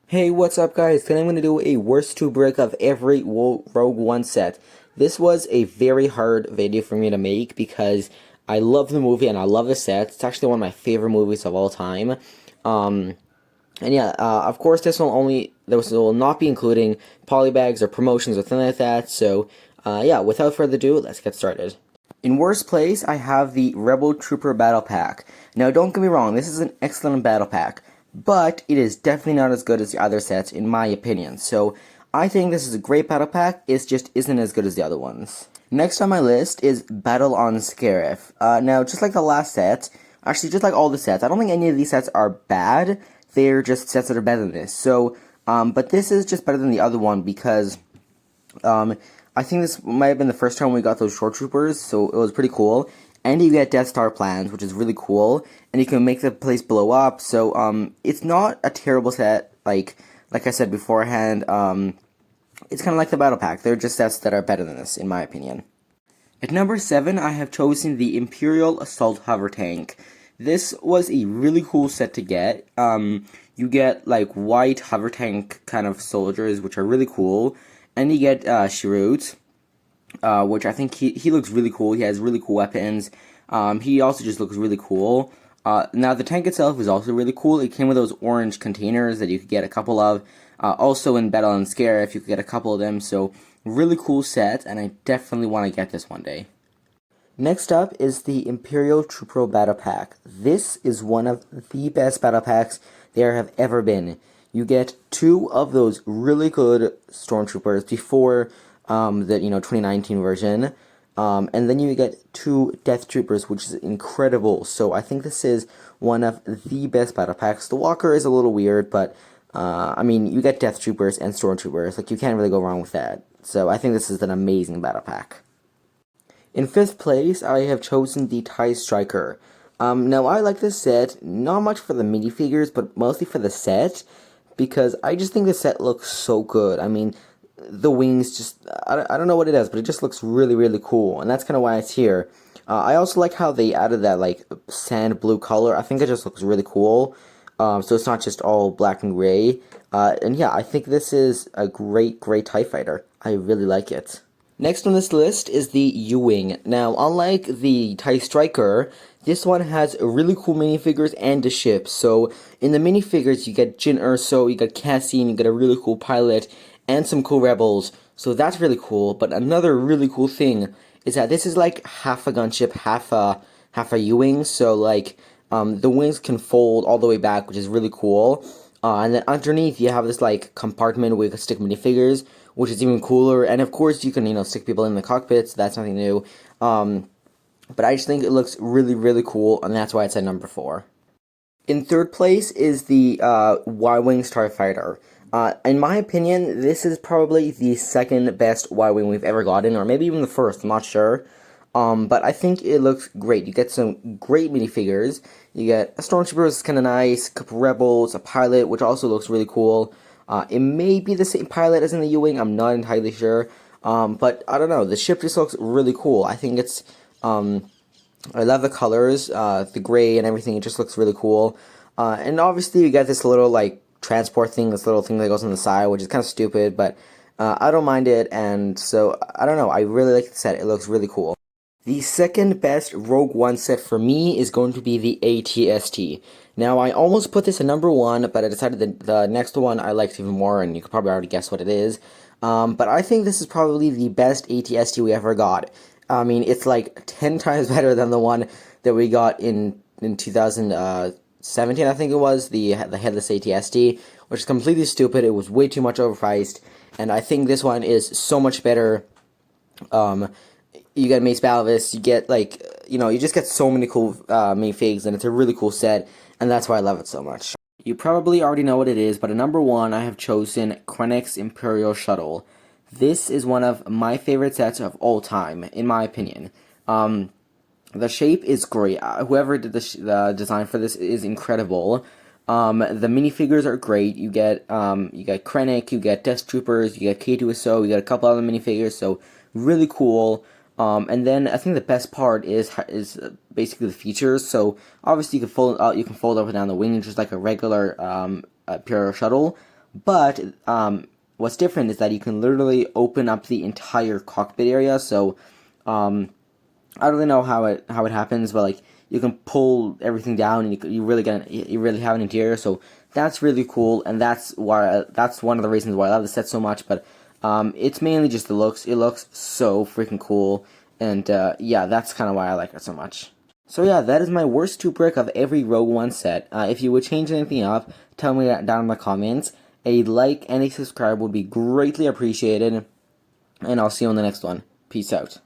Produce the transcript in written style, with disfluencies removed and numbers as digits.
Hey, what's up guys? Today I'm going to do a worst to brick of every Rogue One set. This was a very hard video for me to make because I love the movie and I love the set. It's actually one of my favorite movies of all time. And yeah, of course this will not be including polybags or promotions or anything like that. So yeah, without further ado, let's get started. In worst place, I have the Rebel Trooper Battle Pack. Now, don't get me wrong, this is an excellent battle pack, but it is definitely not as good as the other sets, in my opinion. So, I think this is a great battle pack, it just isn't as good as the other ones. Next on my list is Battle on Scarif. Now, just like the last set, actually, just like all the sets, I don't think any of these sets are bad, they're just sets that are better than this. So, but this is just better than the other one because I think this might have been the first time we got those short troopers, so it was pretty cool. And you get Death Star plans, which is really cool, and you can make the place blow up. So it's not a terrible set. Like I said beforehand, it's kind of like the battle pack. They're just sets that are better than this, in my opinion. At number 7, I have chosen the Imperial Assault hover tank. This was a really cool set to get. You get like white hover tank kind of soldiers, which are really cool. And you get Shirut, which I think he looks really cool. He has really cool weapons. He also just looks really cool. Now, the tank itself is also really cool. It came with those orange containers that you could get a couple of. Also in Battle and Scare, if you could get a couple of them. So, really cool set, and I definitely want to get this one day. Next up is the Imperial Trooper Battle Pack. This is one of the best battle packs there have ever been. You get 2 of those really good stormtroopers before the 2019 version, and then you get 2 Death Troopers, which is incredible. So I think this is one of the best battle packs. The Walker is a little weird, but I mean, you get Death Troopers and Stormtroopers. Like, you can't really go wrong with that. So I think this is an amazing battle pack. In 5th place, I have chosen the TIE Striker. Now, I like this set, not much for the minifigures, but mostly for the set, because I just think the set looks so good. I mean, the wings just, I don't know what it is, but it just looks really, really cool, and that's kind of why it's here. I also like how they added that, like, sand blue color. I think it just looks really cool, so it's not just all black and gray. And yeah, I think this is a great, great TIE fighter. I really like it. Next on this list is the Ewing. Now, unlike the TIE Striker, this one has really cool minifigures and a ship. So, in the minifigures, you get Jyn Erso, you get Cassian, you get a really cool pilot, and some cool rebels. So that's really cool. But another really cool thing is that this is like half a gunship, half a Ewing. So, like, the wings can fold all the way back, which is really cool. And then underneath, you have this, like, compartment where you can stick minifigures, which is even cooler. And, of course, you can, stick people in the cockpit, so that's nothing new. But I just think it looks really, really cool, and that's why it's at number 4. In 3rd place is the Y-Wing Starfighter. In my opinion, this is probably the 2nd best Y-Wing we've ever gotten, or maybe even the 1st, I'm not sure. But I think it looks great. You get some great minifigures. You get a Stormtrooper, which is kind of nice, a couple Rebels, a pilot, which also looks really cool. It may be the same pilot as in the Ewing, I'm not entirely sure. But I don't know, the ship just looks really cool. I think it's, I love the colors, the gray and everything, it just looks really cool. And obviously you get this little, like, transport thing, this little thing that goes on the side, which is kind of stupid, but I don't mind it, and so, I don't know, I really like the set, it looks really cool. The 2nd best Rogue One set for me is going to be the AT-ST. Now, I almost put this at number 1, but I decided that the next one I liked even more, and you could probably already guess what it is. But I think this is probably the best AT-ST we ever got. I mean, it's like 10 times better than the one that we got in 2017, I think it was, the headless AT-ST, which is completely stupid. It was way too much overpriced, and I think this one is so much better. You get Mace Balvis, you get, like, you just get so many cool minifigs, and it's a really cool set, and that's why I love it so much. You probably already know what it is, but at number 1, I have chosen Krennic's Imperial Shuttle. This is one of my favorite sets of all time, in my opinion. The shape is great. Whoever did the design for this is incredible. The minifigures are great. You get Krennic, you get Death Troopers, you get K2SO, you get a couple other minifigures, so really cool. And then I think the best part is basically the features. So obviously you can fold up and down the wing just like a regular Imperial shuttle, But what's different is that you can literally open up the entire cockpit area. So I don't really know how it happens, but like you can pull everything down, and you really have an interior. So that's really cool, and that's one of the reasons why I love the set so much. But it's mainly just the looks. It looks so freaking cool, and yeah, that's kind of why I like it so much. So yeah, that is my worst 2 brick of every Rogue One set. If you would change anything up, tell me that down in the comments. A like and a subscribe would be greatly appreciated, and I'll see you on the next one. Peace out.